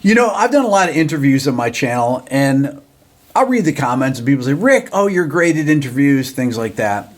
You know, I've done a lot of interviews on my channel, and I'll read the comments, and people say, Rick, oh, you're great at interviews, things like that.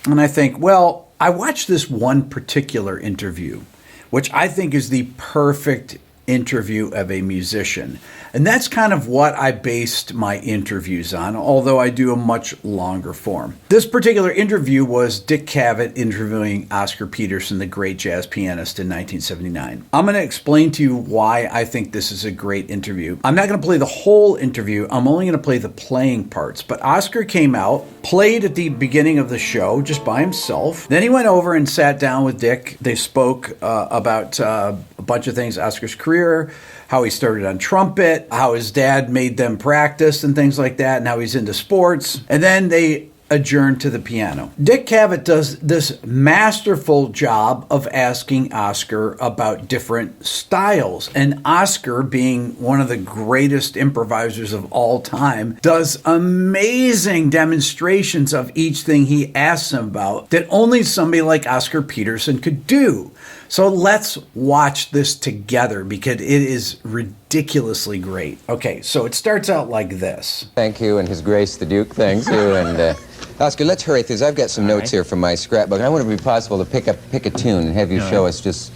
And I think, well, I watched this one particular interview, which I think is the perfect interview of a musician. And that's kind of what I based my interviews on, although I do a much longer form. This particular interview was Dick Cavett interviewing Oscar Peterson, the great jazz pianist, in 1979. I'm going to explain to you why I think this is a great interview. I'm not going to play the whole interview. I'm only going to play the playing parts. But Oscar came out, played at the beginning of the show just by himself. Then he went over and sat down with Dick. They spoke about a bunch of things, Oscar's career, how he started on trumpet, how his dad made them practice and things like that, and how he's into sports. And then they adjourned to the piano. Dick Cavett does this masterful job of asking Oscar about different styles. And Oscar, being one of the greatest improvisers of all time, does amazing demonstrations of each thing he asks him about that only somebody like Oscar Peterson could do. So let's watch this together because it is ridiculously great. Okay, so it starts out like this. Thank you, and His Grace the Duke thanks you. And Oscar, let's hurry through this. I've got some notes here from my scrapbook. I wonder if it would be possible to pick a tune and have you show us just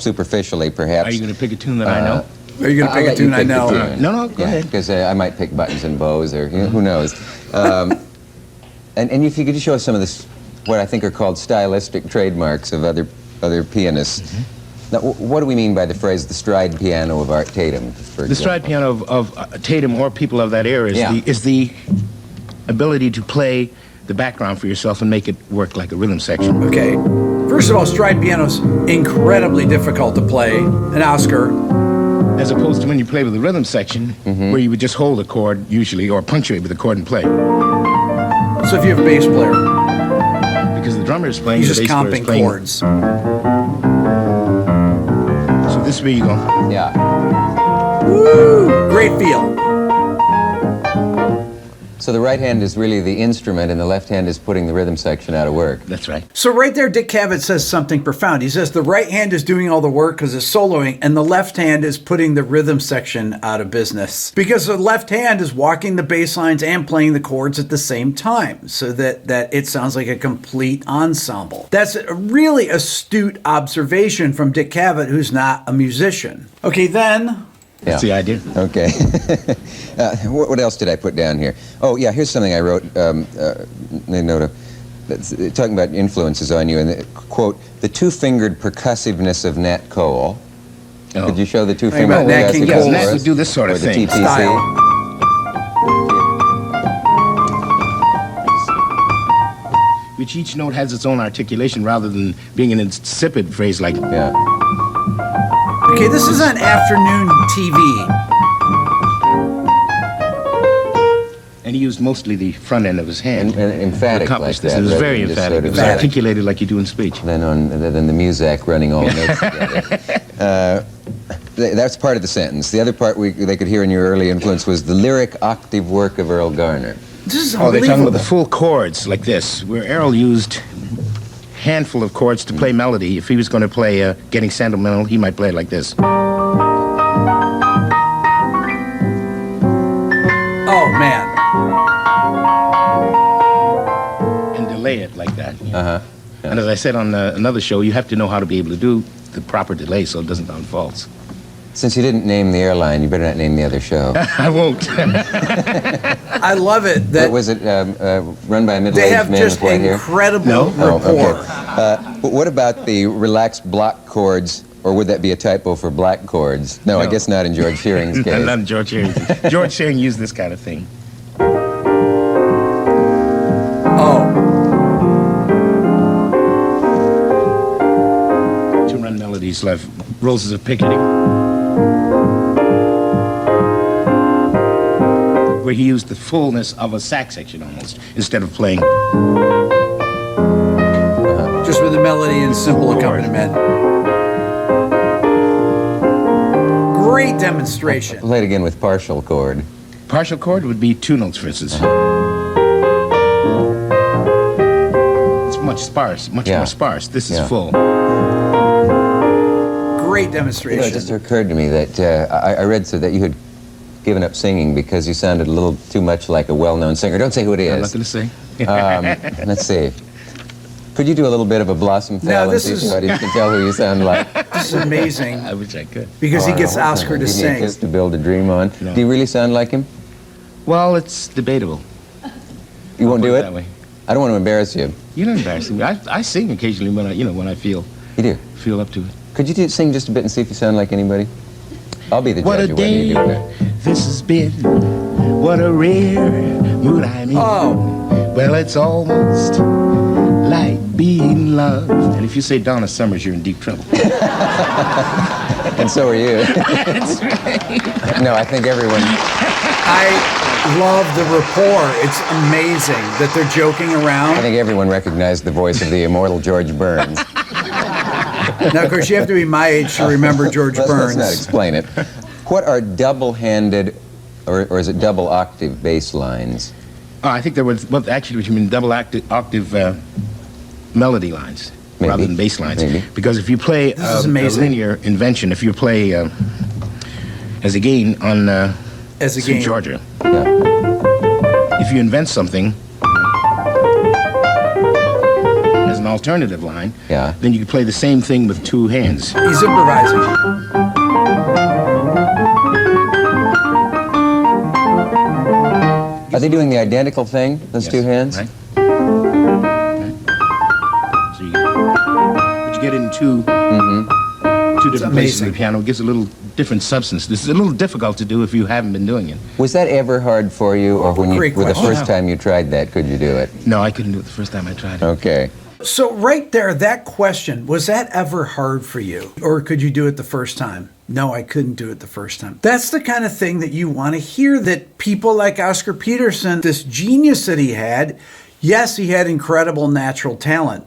superficially, perhaps. Are you going to pick a tune that I know? Are you going to pick a tune I know? No, go ahead. Because I might pick buttons and bows, or who knows. And if you could just show us some of this, what I think are called stylistic trademarks of other pianists. Now, what do we mean by the phrase "the stride piano of Art Tatum"? The stride piano of Tatum or people of that era is the ability to play the background for yourself and make it work like a rhythm section. Okay. First of all, stride piano's incredibly difficult to play. And Oscar, as opposed to when you play with the rhythm section, where you would just hold a chord usually, or punctuate with a chord and play. So if you have a bass player, because the drummer is playing, he's the just bass player is comping playing. chords. So this way you go. Yeah. Woo! Great feel. So the right hand is really the instrument, and the left hand is putting the rhythm section out of work. That's right. So right there, Dick Cavett says something profound. He says the right hand is doing all the work because it's soloing, and the left hand is putting the rhythm section out of business. Because the left hand is walking the bass lines and playing the chords at the same time, so that it sounds like a complete ensemble. That's a really astute observation from Dick Cavett, who's not a musician. Okay, then... That's the idea. Okay. What else did I put down here? Oh, yeah, here's something I wrote, made note of. Talking about influences on you, and the, quote, the two-fingered percussiveness of Nat Cole. Oh. Could you show the two-fingered percussiveness? Yes, Nat would do this sort of thing. The TPC. Style. Which each note has its own articulation rather than being an insipid phrase like... Yeah. Okay, this is on afternoon TV. And he used mostly the front end of his hand. And emphatic to accomplish like this. that. It was very emphatic. It was articulated like you do in speech. Then the Muzak running all the notes together. That's part of the sentence. The other part they could hear in your early influence was the lyric octave work of Earl Garner. This is they're talking about the full chords like this, where Earl used handful of chords to play melody. If he was going to play Getting Sentimental, he might play it like this. Oh, man. And delay it like that. You know? Yeah. And as I said on another show, you have to know how to be able to do the proper delay so it doesn't sound false. Since you didn't name the airline, you better not name the other show. I won't. I love it. That was it run by a middle-aged man? They have just incredible rapport. But what about the relaxed block chords, or would that be a typo for black chords? No, I guess not in George Shearing's case. Not in George Shearing's case. George Shearing used this kind of thing. To run melodies like Roses of Picardy, where he used the fullness of a sax section almost, instead of playing just with a melody and simple accompaniment. Great demonstration. Play it again with partial chord. Partial chord would be two notes, for instance. It's much more sparse. This is full. great demonstration. It just occurred to me that I read so that you had given up singing because you sounded a little too much like a well-known singer. Don't say who it is. I'm not going to say. Let's see. Could you do a little bit of a Blossom Fell and see if the audience can tell who you sound like? This is amazing. I wish I could. Because he gets Oscar to Give me a sing. kiss to build a dream on. No. Do you really sound like him? Well, it's debatable. You won't do Put it? that way. I don't want to embarrass you. You don't embarrass me. I sing occasionally when I feel You do? up to it. Could you sing just a bit and see if you sound like anybody? I'll be the What judge a of whether you day do it. this has been. What a rare mood I'm in. Oh. Well, it's almost like being loved. And if you say Donna Summers, you're in deep trouble. And so are you. That's right. No, I think everyone... I love the rapport. It's amazing that they're joking I around. think everyone recognized the voice of the immortal George Burns. Now, of course, you have to be my age to remember George Burns. Let's not explain it. What are double-handed, or is it double octave bass lines? Oh, I think there was, well, actually, what you mean double octave melody lines Maybe. rather than bass lines. Maybe. Because if you play This is a amazing. linear invention, if you play as a gain on As a C gain. Georgia, Yeah. if you invent something as an alternative line, Yeah. then you can play the same thing with two hands. He's improvising. Are they doing the identical thing, those Yes, two hands? Right? Right. So but you get into two different places of amazing. the piano. It gives a little different substance. This is a little difficult to do if you haven't been doing it. Was that ever hard for you, or when Great the question. first time you tried that, could you do it? No, I couldn't do it the first time I tried it. Okay. So right there, that question, was that ever hard for you? Or could you do it the first time? No, I couldn't do it the first time. That's the kind of thing that you want to hear, that people like Oscar Peterson, this genius that he had, yes, he had incredible natural talent,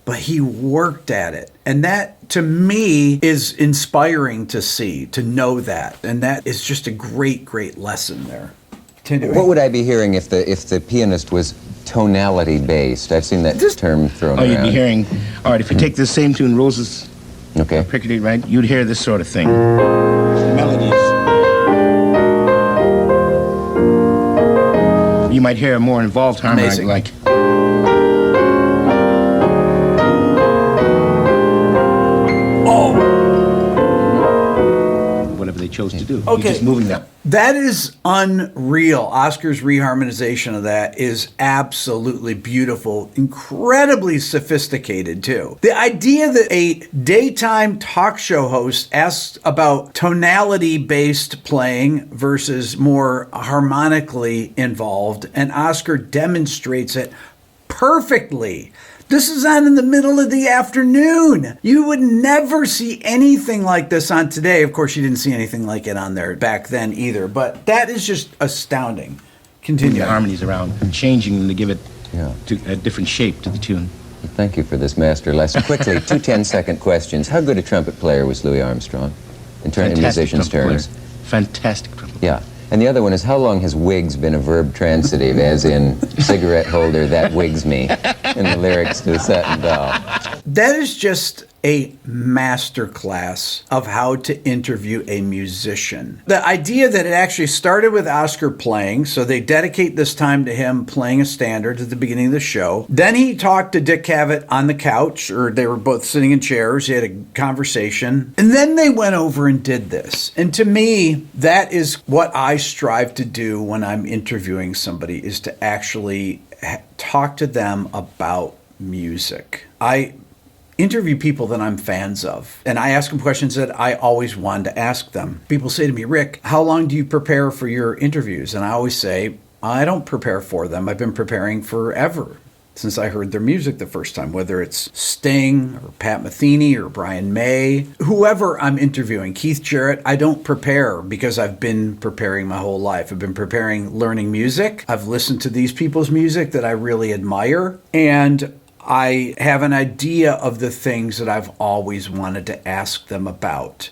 but he worked at it. And that, to me, is inspiring to see, to know that. And that is just a great, great lesson there. Continuing. What would I be hearing if the pianist was tonality based? I've seen that term thrown Oh, around. you'd be hearing, all right, if you take this same tune, Roses Okay. Piccadilly, right, you'd hear this sort of thing. Melodies. You might hear a more involved harmony, Amazing. like whatever they chose to do. You're Okay. just moving that. That is unreal. Oscar's reharmonization of that is absolutely beautiful, incredibly sophisticated too. The idea that a daytime talk show host asks about tonality-based playing versus more harmonically involved, and Oscar demonstrates it perfectly. This is on in the middle of the afternoon. You would never see anything like this on today. Of course, you didn't see anything like it on there back then either, but that is just astounding. Continue. The harmonies around, changing them to give it Yeah. a different shape to the tune. Thank you for this master lesson. Quickly, two 10-second questions. How good a trumpet player was Louis Armstrong in musicians' trumpet terms? player. Fantastic trumpet. Yeah. And the other one is, how long has wigs been a verb transitive, as in cigarette holder, that wigs me, in the lyrics to Satin Doll? That is just a masterclass of how to interview a musician. The idea that it actually started with Oscar playing, so they dedicate this time to him playing a standard at the beginning of the show. Then he talked to Dick Cavett on the couch, or they were both sitting in chairs. He had a conversation. And then they went over and did this. And to me, that is what I strive to do when I'm interviewing somebody, is to actually talk to them about music. I interview people that I'm fans of, and I ask them questions that I always wanted to ask them. People say to me, Rick, how long do you prepare for your interviews? And I always say, I don't prepare for them. I've been preparing forever, since I heard their music the first time, whether it's Sting or Pat Metheny or Brian May, whoever I'm interviewing, Keith Jarrett. I don't prepare because I've been preparing my whole life. I've been preparing, learning music. I've listened to these people's music that I really admire, and I have an idea of the things that I've always wanted to ask them about.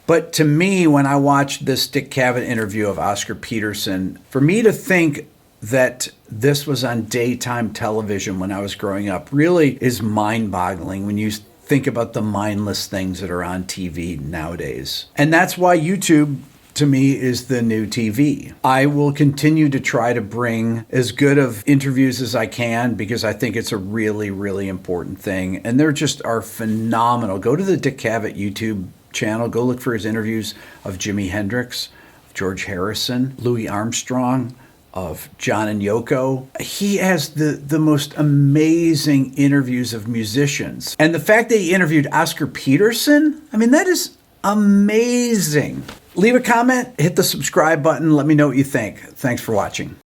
But to me, when I watched this Dick Cavett interview of Oscar Peterson, for me to think that this was on daytime television when I was growing up really is mind-boggling when you think about the mindless things that are on TV nowadays. And that's why YouTube, to me, is the new TV. I will continue to try to bring as good of interviews as I can because I think it's a really, really important thing. And they just are phenomenal. Go to the Dick Cavett YouTube channel. Go look for his interviews of Jimi Hendrix, George Harrison, Louis Armstrong, of John and Yoko. He has the most amazing interviews of musicians. And the fact that he interviewed Oscar Peterson, I mean, that is amazing. Leave a comment, hit the subscribe button, let me know what you think. Thanks for watching.